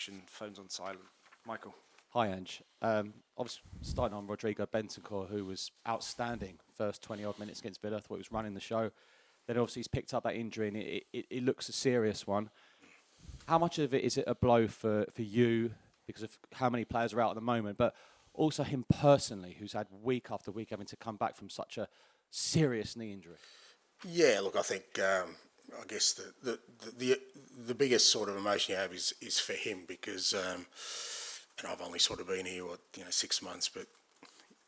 section, phones on silent. Michael. Hi, Ange. Obviously, starting on Rodrigo Bentancur, who was outstanding first 20-odd minutes against Villa. I thought he was running the show. Then obviously he's picked up that injury, and it looks a serious one. How much of it is it a blow for you because of how many players are out at the moment, but also him personally, who's had week after week having to come back from such a serious knee injury? Yeah, look, I think I guess the biggest sort of emotion you have is for him because, and I've only sort of been here 6 months, but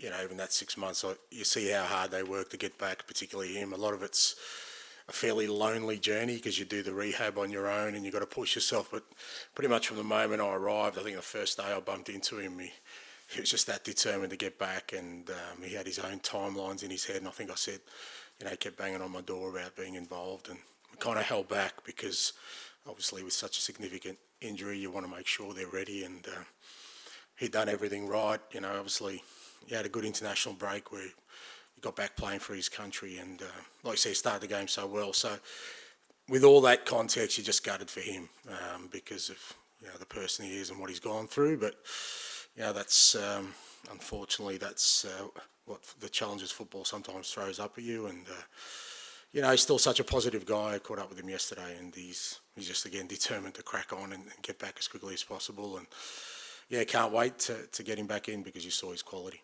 even that 6 months, you see how hard they work to get back, particularly him. A lot of it's a fairly lonely journey because you do the rehab on your own and you've got to push yourself. But pretty much from the moment I arrived, I think the first day I bumped into him, he was just that determined to get back, and he had his own timelines in his head. And I think I said, he kept banging on my door about being involved, and we kind of held back because obviously with such a significant injury, you want to make sure they're ready. And he'd done everything right. Obviously he had a good international break where he got back playing for his country, and like I say, he started the game so well. So with all that context, you just gutted for him because of the person he is and what he's gone through. But that's unfortunately that's what the challenges football sometimes throws up at you. And he's still such a positive guy. I caught up with him yesterday, and he's just again determined to crack on and get back as quickly as possible. And can't wait to get him back in because you saw his quality.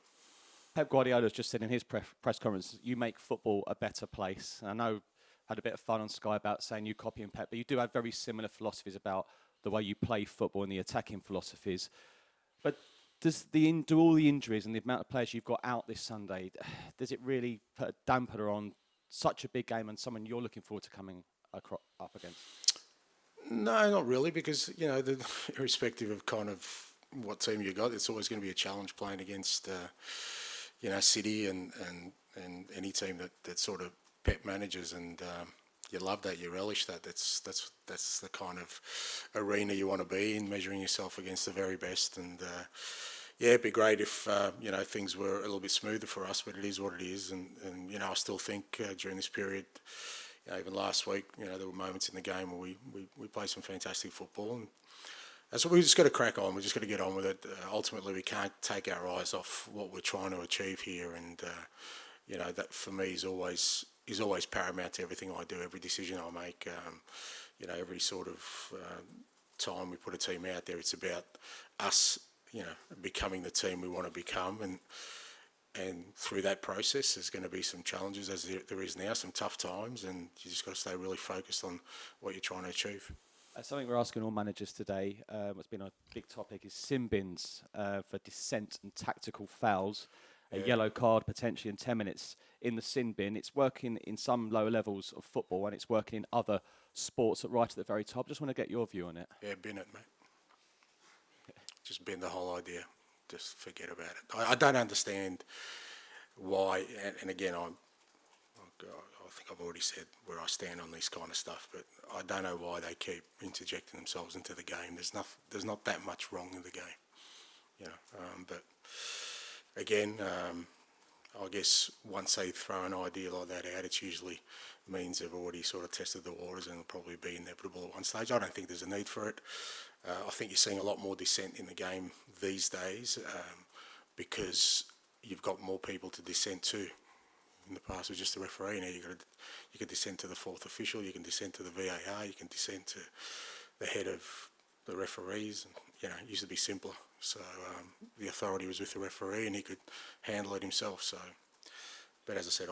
Pep Guardiola's just said in his press conference, you make football a better place. And I know had a bit of fun on Sky about saying you copy and Pep, but you do have very similar philosophies about the way you play football and the attacking philosophies. But do all the injuries and the amount of players you've got out this Sunday, does it really put a dampener on such a big game and someone you're looking forward to coming up against? No, not really, because irrespective of kind of what team you got, it's always going to be a challenge playing against City and any team that sort of Pep manages, and you love that, you relish that. That's the kind of arena you want to be in, measuring yourself against the very best. And it'd be great if things were a little bit smoother for us, but it is what it is. And I still think during this period, even last week, there were moments in the game where we played some fantastic football, and that's what we just got to crack on. We just got to get on with it. Ultimately, we can't take our eyes off what we're trying to achieve here, and that for me is always paramount to everything I do, every decision I make. Every sort of time we put a team out there, it's about us, becoming the team we want to become, and through that process, there's going to be some challenges, as there is now, some tough times, and you just got to stay really focused on what you're trying to achieve. Something we're asking all managers today, what's been a big topic, is sin bins for dissent and tactical fouls. A yellow card potentially in 10 minutes in the sin bin. It's working in some lower levels of football, and it's working in other sports right at the very top. Just want to get your view on it. Yeah, bin it, mate. Just bin the whole idea. Just forget about it. I don't understand why, and again, I think I've already said where I stand on this kind of stuff, but I don't know why they keep interjecting themselves into the game. There's not that much wrong in the game, but again, I guess once they throw an idea like that out, it usually means they've already sort of tested the waters, and it'll probably be inevitable at one stage. I don't think there's a need for it. I think you're seeing a lot more dissent in the game these days because you've got more people to dissent to. In the past, it was just the referee. Now you can dissent to the fourth official, you can dissent to the VAR, you can dissent to the head of the referees. It used to be simpler. So the authority was with the referee, and he could handle it himself. So, but as I said,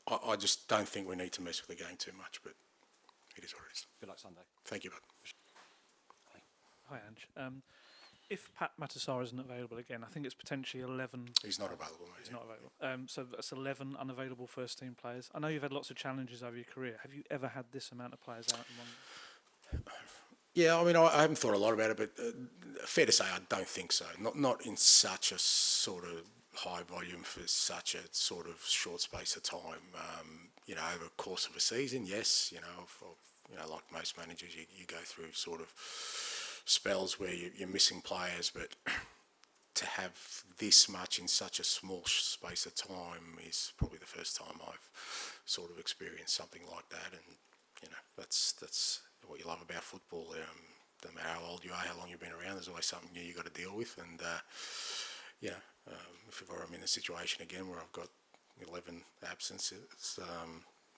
I just don't think we need to mess with the game too much. But it is what it is. Good luck Sunday. Thank you, bud. Hi, Ange. If Pat Matasar isn't available again, I think it's potentially 11. He's not available, mate. He's not available. So that's 11 unavailable first-team players. I know you've had lots of challenges over your career. Have you ever had this amount of players out in one? Yeah, I mean, I haven't thought a lot about it, but fair to say I don't think so. Not in such a sort of high volume for such a sort of short space of time. Over the course of a season, yes, like most managers, you go through sort of spells where you're missing players, but to have this much in such a small space of time is probably the first time I've sort of experienced something like that, and that's what you love about football. doesn't matter how old you are, how long you've been around, there's always something new you've got to deal with. And, if ever I'm in a situation again where I've got 11 absences,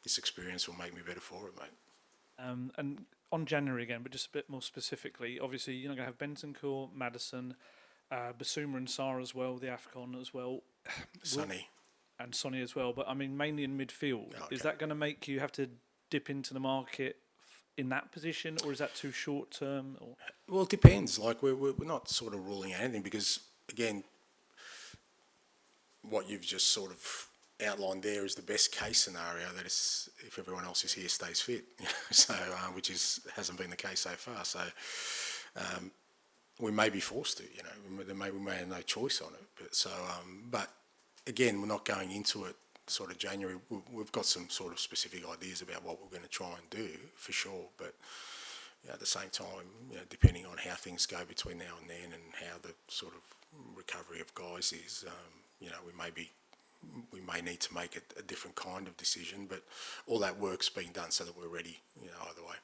this experience will make me better for it, mate. And on January again, but just a bit more specifically, obviously you're not going to have Bentancur, Maddison, Basuma and Sarr as well, the AFCON as well. Sonny. And Sonny as well, but I mean mainly in midfield. Okay. Is that going to make you have to dip into the market in that position, or is that too short term? Or? Well, it depends. Like we're not sort of ruling out anything because, again, what you've just sort of outlined there is the best case scenario. That is, if everyone else is here, stays fit. So, which hasn't been the case so far. So, we may be forced to. We may have no choice on it. But again, we're not going into it sort of January. We've got some sort of specific ideas about what we're going to try and do for sure. But at the same time, depending on how things go between now and then and how the sort of recovery of guys is, we may need to make a different kind of decision. But all that work's being done so that we're ready, either way.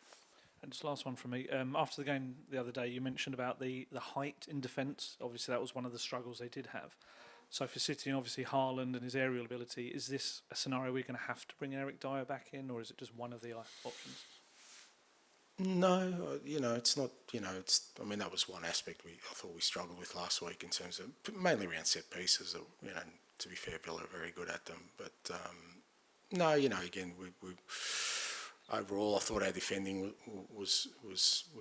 And just last one from me. After the game the other day, you mentioned about the height in defence. Obviously, that was one of the struggles they did have. So for City, and obviously Haaland and his aerial ability, is this a scenario we're going to have to bring Eric Dyer back in, or is it just one of the options? No, it's not. I mean, that was one aspect I thought we struggled with last week in terms of mainly around set pieces. To be fair, Villa are very good at them. But no, again, we overall, I thought our defending was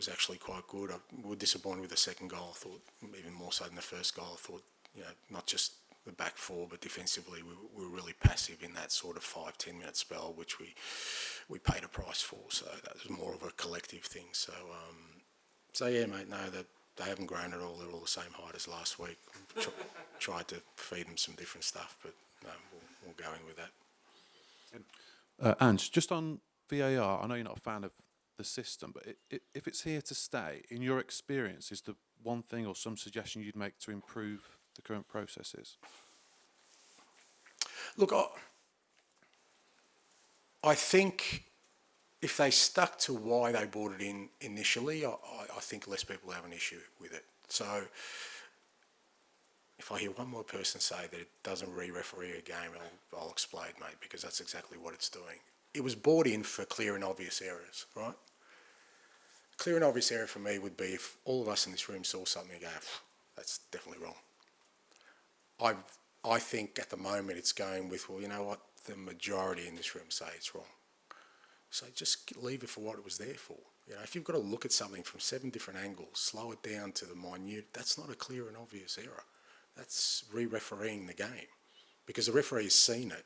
actually quite good. We were disappointed with the second goal. I thought even more so than the first goal. I thought not just the back four, but defensively we were really passive in that sort of 5-10 minute spell, which we paid a price for. So that was more of a collective thing. So yeah, mate. No, they haven't grown at all. They're all the same height as last week. Tried to feed them some different stuff, but no, we'll go in with that. Ange, just on VAR, I know you're not a fan of the system, but if it's here to stay, in your experience, is the one thing or some suggestion you'd make to improve the current processes? Look, I think if they stuck to why they brought it in initially, I think less people have an issue with it. So if I hear one more person say that it doesn't re-referee a game, I'll explode, mate, because that's exactly what it's doing. It was brought in for clear and obvious errors, right? Clear and obvious error for me would be if all of us in this room saw something and go, that's definitely wrong. I think at the moment it's going with, well, you know what, the majority in this room say it's wrong. So just leave it for what it was there for. If you've got to look at something from 7 different angles, slow it down to the minute, that's not a clear and obvious error. That's re-refereeing the game. Because the referee has seen it.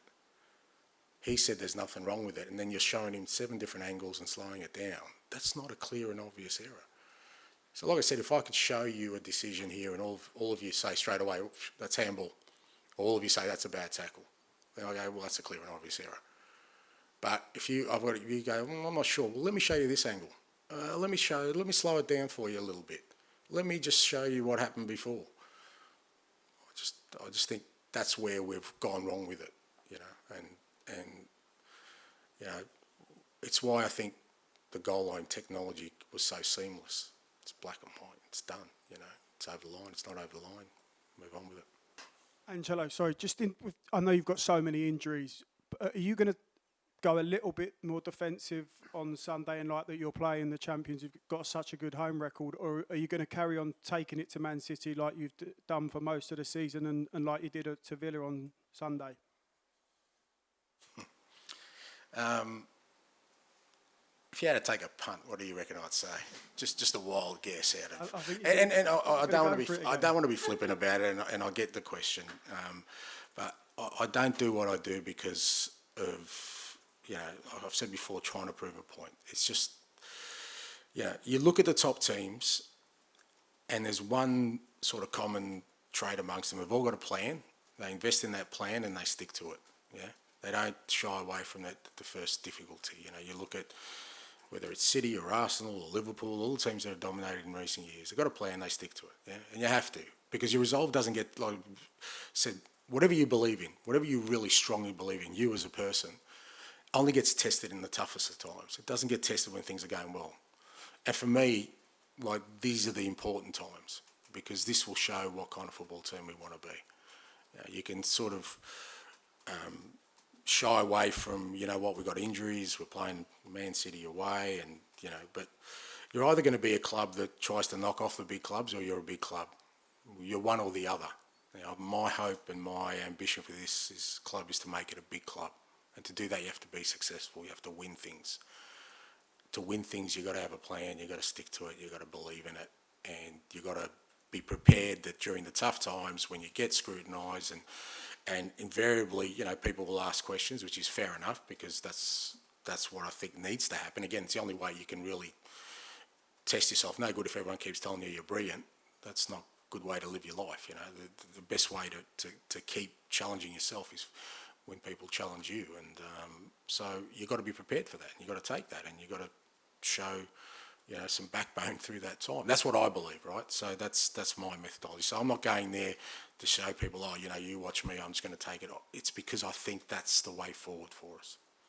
He said there's nothing wrong with it, and then you're showing him 7 different angles and slowing it down. That's not a clear and obvious error. So like I said, if I could show you a decision here and all of you say straight away, that's handball, all of you say that's a bad tackle, then I go, well, that's a clear and obvious error. But if you go, well, I'm not sure, well, let me show you this angle. Let me slow it down for you a little bit. Let me just show you what happened before. I just think that's where we've gone wrong with it, and it's why I think the goal line technology was so seamless. It's black and white. It's done. It's over the line. It's not over the line. Move on with it. Angelo, sorry, I know you've got so many injuries, but are you going to go a little bit more defensive on Sunday and like that you're playing the champions, you've got such a good home record, or are you going to carry on taking it to Man City like you've done for most of the season and like you did to Villa on Sunday? If you had to take a punt, what do you reckon I'd say? Just a wild guess out of. I don't want to be flippant about it, and I get the question, but I don't do what I do because of I've said before, trying to prove a point. It's just you look at the top teams, and there's one sort of common trait amongst them. They've all got a plan. They invest in that plan and they stick to it. Yeah, they don't shy away from the first difficulty. You look at whether it's City or Arsenal or Liverpool, all the teams that have dominated in recent years, they've got a plan, they stick to it. Yeah, and you have to, because your resolve doesn't get, like said, whatever you believe in, whatever you really strongly believe in, you as a person, only gets tested in the toughest of times. It doesn't get tested when things are going well. And for me, like these are the important times, because this will show what kind of football team we want to be. You can sort of shy away from, what, we've got injuries, we're playing Man City away, and, but you're either going to be a club that tries to knock off the big clubs, or you're a big club. You're one or the other. My hope and my ambition for this club is to make it a big club. And to do that, you have to be successful. You have to win things. To win things, you've got to have a plan. You've got to stick to it. You've got to believe in it. And you've got to be prepared that during the tough times, when you get scrutinised, and invariably, people will ask questions, which is fair enough, because that's what I think needs to happen. Again, it's the only way you can really test yourself. No good if everyone keeps telling you you're brilliant. That's not a good way to live your life. The best way to keep challenging yourself is when people challenge you. And so you've got to be prepared for that. And you've got to take that, and you've got to show some backbone through that time. That's what I believe, right? So that's my methodology. So I'm not going there to show people, you watch me, I'm just going to take it off. It's because I think that's the way forward for us.